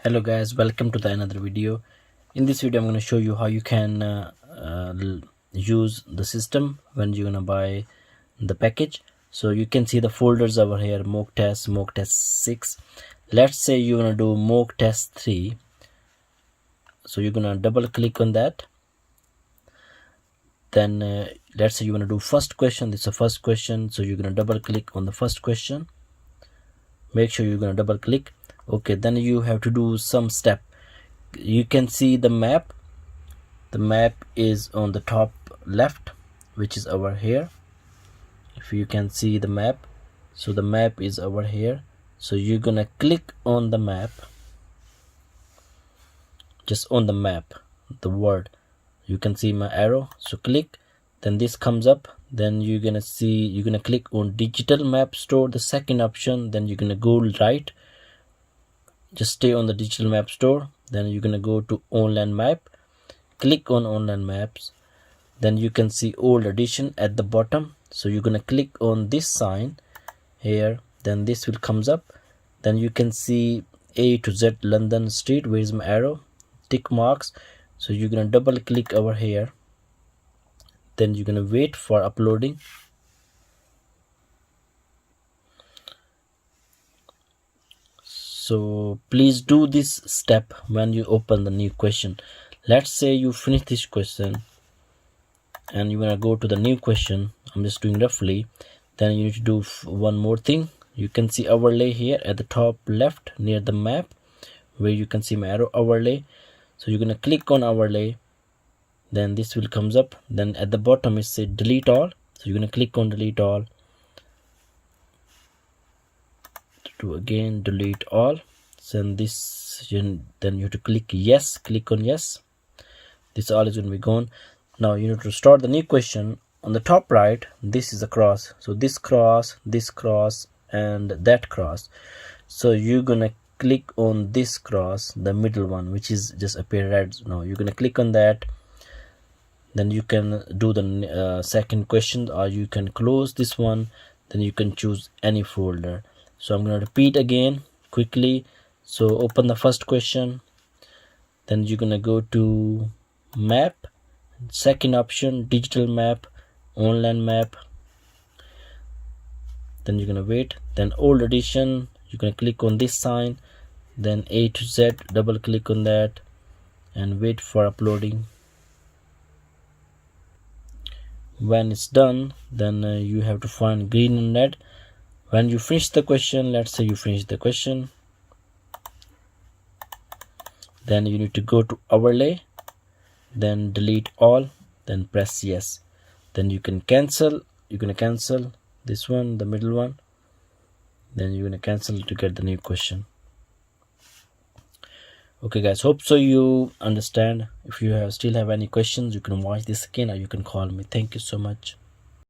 Hello guys, welcome to the another video. In this video I'm going to show you how you can use the system when you're going to buy the package. So you can see the folders over here: mock test 6. Let's say you want to do mock test 3, so you're going to double click on that. Then let's say you want to do first question. This is a first question, so you're going to double click on the first question. Make sure you're going to double click. Okay, then you have to do some step. You can see the map. The map is on the top left, which is over here. If you can see the map, so the map is over here. So you're gonna click on the map, just on the map, the word. You can see my arrow, so click, then this comes up. Then you're gonna click on digital map store, the second option. Then you're gonna go right, just stay on the digital map store. Then you're gonna go to online map, click on online maps. Then you can see old edition at the bottom, so you're gonna click on this sign here. Then this will comes up. Then you can see A to Z London Street. Where is my arrow? Tick marks. So you're gonna double click over here. Then you're gonna wait for uploading. So please do this step when you open the new question. Let's say you finish this question and you want to go to the new question. I'm just doing roughly. Then you need to do one more thing. You can see overlay here at the top left near the map, where you can see my arrow, overlay. So you're gonna click on overlay. Then this will comes up. Then at the bottom it says delete all, so you're gonna click on delete all. To again delete all. Then this, then you have to click yes. Click on yes. This all is going to be gone. Now you need to start the new question. On the top right, this is a cross. So this cross, and that cross. So you're gonna click on this cross, the middle one, which is just appear red. Now you're gonna click on that. Then you can do the second question, or you can close this one. Then you can choose any folder. So I'm gonna repeat again quickly. So open the first question. Then you're gonna go to map, second option digital map, online map. Then you're gonna wait. Then old edition, you're gonna click on this sign. Then A to Z, double click on that and wait for uploading. When it's done, then you have to find green and red. When you finish the question, let's say you finish the question, then you need to go to overlay, then delete all, then press yes. Then you can cancel. You're gonna cancel this one, the middle one. Then you're gonna cancel to get the new question. Okay guys, hope so you understand. If you still have any questions, you can watch this again, or you can call me. Thank you so much.